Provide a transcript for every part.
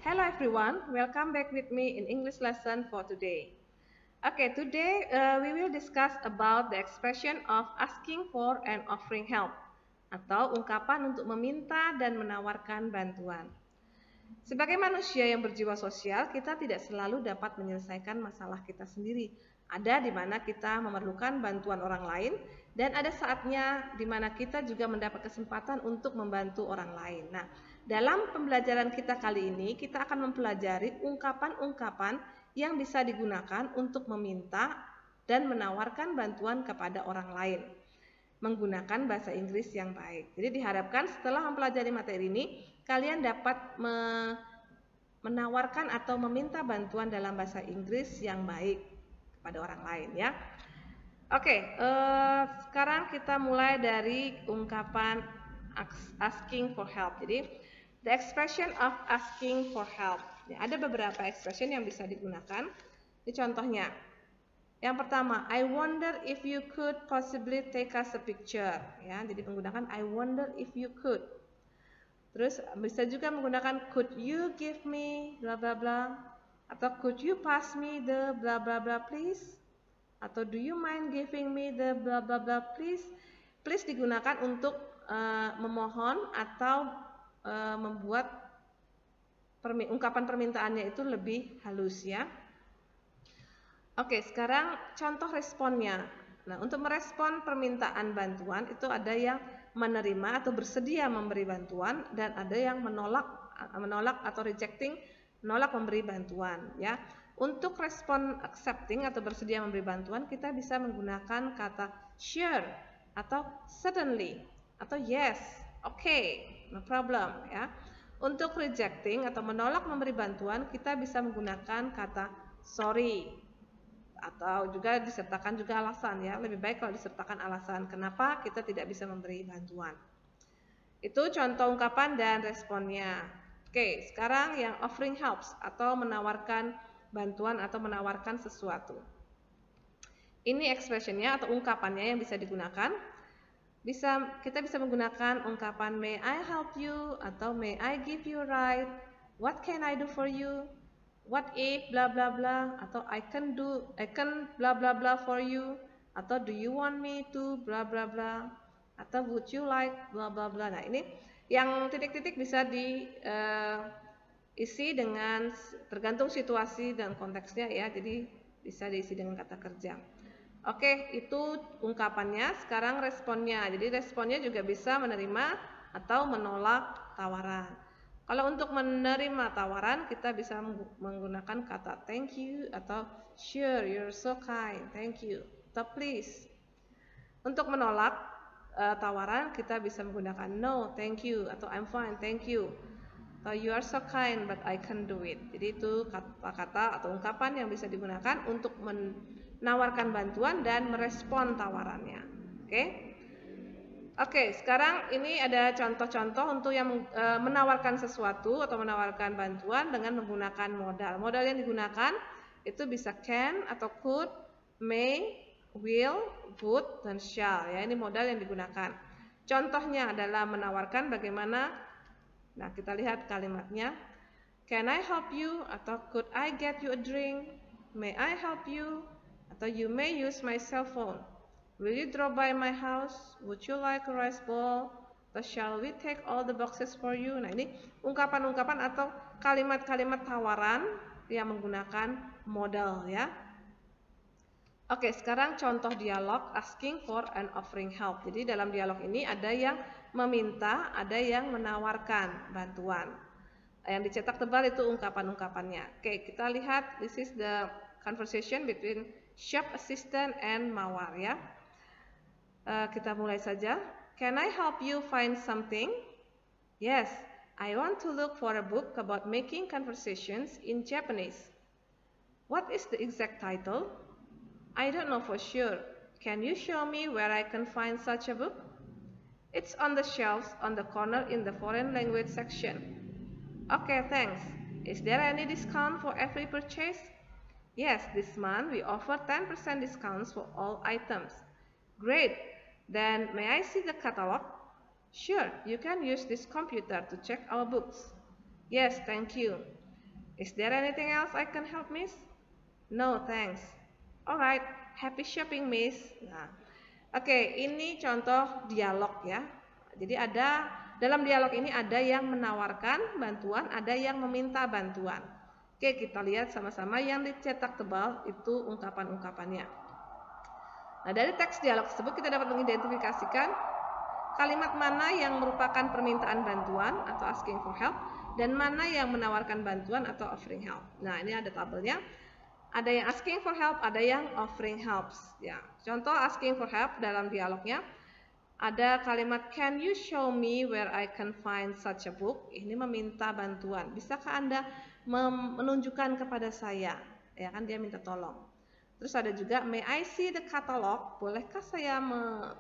Hello everyone, welcome back with me in English lesson for today. Okay, today we will discuss about the expression of asking for and offering help atau ungkapan untuk meminta dan menawarkan bantuan. Sebagai manusia yang berjiwa sosial, kita tidak selalu dapat menyelesaikan masalah kita sendiri. Ada di mana kita memerlukan bantuan orang lain dan ada saatnya di mana kita juga mendapat kesempatan untuk membantu orang lain. Nah, dalam pembelajaran kita kali ini, kita akan mempelajari ungkapan-ungkapan yang bisa digunakan untuk meminta dan menawarkan bantuan kepada orang lain menggunakan bahasa Inggris yang baik. Jadi diharapkan setelah mempelajari materi ini, kalian dapat menawarkan atau meminta bantuan dalam bahasa Inggris yang baik kepada orang lain ya. Oke, sekarang kita mulai dari ungkapan asking for help. Jadi the expression of asking for help. Ya, ada beberapa expression yang bisa digunakan. Ini contohnya. Yang pertama, I wonder if you could possibly take us a picture. Ya, jadi menggunakan I wonder if you could. Terus bisa juga menggunakan could you give me bla bla bla, atau could you pass me the bla bla bla please, atau do you mind giving me the bla bla bla please. Please digunakan untuk memohon atau membuat ungkapan permintaannya itu lebih halus ya. Oke, sekarang contoh responnya. Nah, untuk merespon permintaan bantuan itu ada yang menerima atau bersedia memberi bantuan dan ada yang menolak atau rejecting, menolak memberi bantuan ya. Untuk respon accepting atau bersedia memberi bantuan, kita bisa menggunakan kata sure atau certainly atau yes, okay, no problem ya. Untuk rejecting atau menolak memberi bantuan, kita bisa menggunakan kata sorry atau juga disertakan juga alasan ya. Lebih baik kalau disertakan alasan kenapa kita tidak bisa memberi bantuan. Itu contoh ungkapan dan responnya. Oke, sekarang yang offering helps atau menawarkan bantuan atau menawarkan sesuatu. Ini expressionnya atau ungkapannya yang bisa digunakan. Kita bisa menggunakan ungkapan may I help you atau may I give you a ride, what can I do for you, what if bla bla bla, atau I can bla bla bla for you, atau do you want me to bla bla bla, atau would you like bla bla bla. Nah, ini yang titik-titik bisa diisi dengan tergantung situasi dan konteksnya ya. Jadi bisa diisi dengan kata kerja. Oke, itu ungkapannya. Sekarang responnya. Jadi responnya juga bisa menerima atau menolak tawaran. Kalau untuk menerima tawaran, kita bisa menggunakan kata thank you atau sure, you're so kind, thank you, atau please. Untuk menolak tawaran, kita bisa menggunakan no, thank you, atau I'm fine, thank you, atau you are so kind, but I can't do it. Jadi itu kata-kata atau ungkapan yang bisa digunakan untuk menawarkan bantuan dan merespon tawarannya. Oke? Oke, sekarang ini ada contoh-contoh untuk yang menawarkan sesuatu atau menawarkan bantuan dengan menggunakan modal. Modal yang digunakan itu bisa can atau could, may, will, would, dan shall. Ya, ini modal yang digunakan. Contohnya adalah menawarkan bagaimana. Nah, kita lihat kalimatnya. Can I help you? Atau could I get you a drink? May I help you? Atau you may use my cell phone. Will you drop by my house? Would you like a rice bowl? Atau shall we take all the boxes for you? Nah, ini ungkapan-ungkapan atau kalimat-kalimat tawaran yang menggunakan modal ya. Oke, sekarang contoh dialog asking for and offering help. Jadi dalam dialog ini ada yang meminta, ada yang menawarkan bantuan. Yang dicetak tebal itu ungkapan-ungkapannya. Oke, kita lihat this is the conversation between shop assistant and Mawar ya. Kita mulai saja. Can I help you find something? Yes, I want to look for a book about making conversations in Japanese. What is the exact title? I don't know for sure. Can you show me where I can find such a book? It's on the shelves on the corner in the foreign language section. Okay, thanks. Is there any discount for every purchase? Yes, this month we offer 10% discounts for all items. Great. Then may I see the catalog? Sure, you can use this computer to check our books. Yes, thank you. Is there anything else I can help, Miss? No, thanks. Alright, happy shopping, Miss. Nah, oke, ini contoh dialog ya. Jadi dalam dialog ini ada yang menawarkan bantuan, ada yang meminta bantuan. Oke, kita lihat sama-sama yang dicetak tebal itu ungkapan-ungkapannya. Nah, dari teks dialog tersebut kita dapat mengidentifikasikan kalimat mana yang merupakan permintaan bantuan atau asking for help dan mana yang menawarkan bantuan atau offering help. Nah, ini ada tabelnya. Ada yang asking for help, ada yang offering helps. Ya, contoh asking for help dalam dialognya ada kalimat can you show me where I can find such a book? Ini meminta bantuan. Bisakah Anda menunjukkan kepada saya? Ya kan dia minta tolong. Terus ada juga may I see the catalog? Bolehkah saya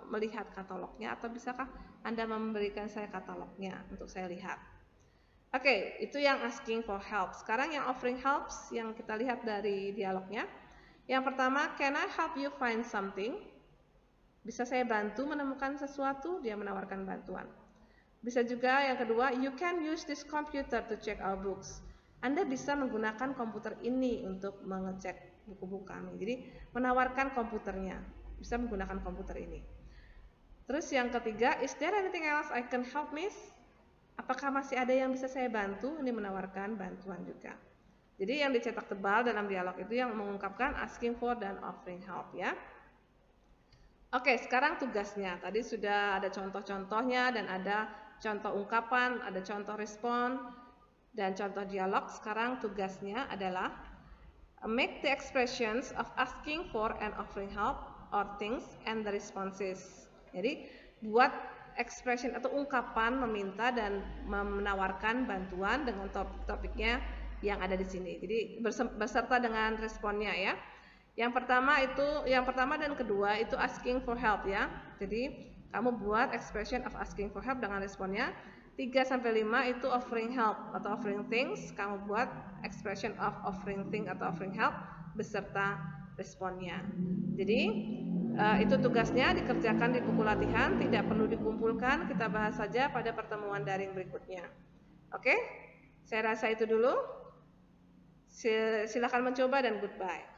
melihat katalognya atau bisakah Anda memberikan saya katalognya untuk saya lihat? Oke, itu yang asking for help. Sekarang yang offering helps yang kita lihat dari dialognya. Yang pertama, can I help you find something? Bisa saya bantu menemukan sesuatu? Dia menawarkan bantuan. Bisa juga yang kedua, you can use this computer to check our books. Anda bisa menggunakan komputer ini untuk mengecek buku-buku kami. Jadi menawarkan komputernya. Bisa menggunakan komputer ini. Terus yang ketiga, is there anything else I can help, Miss? Apakah masih ada yang bisa saya bantu? Ini menawarkan bantuan juga. Jadi yang dicetak tebal dalam dialog itu yang mengungkapkan asking for dan offering help ya. Oke, sekarang tugasnya. Tadi sudah ada contoh-contohnya dan ada contoh ungkapan, ada contoh respon dan contoh dialog. Sekarang tugasnya adalah make the expressions of asking for and offering help or things and the responses. Jadi buat expression atau ungkapan meminta dan menawarkan bantuan dengan topik-topiknya yang ada di sini. Jadi beserta dengan responnya ya. Yang pertama dan kedua itu asking for help ya. Jadi kamu buat expression of asking for help dengan responnya. 3 sampai 5 itu offering help atau offering things. Kamu buat expression of offering thing atau offering help beserta responnya. Jadi itu tugasnya dikerjakan di buku latihan, tidak perlu dikumpulkan, kita bahas saja pada pertemuan daring berikutnya. Oke, saya rasa itu dulu. Silakan mencoba dan goodbye.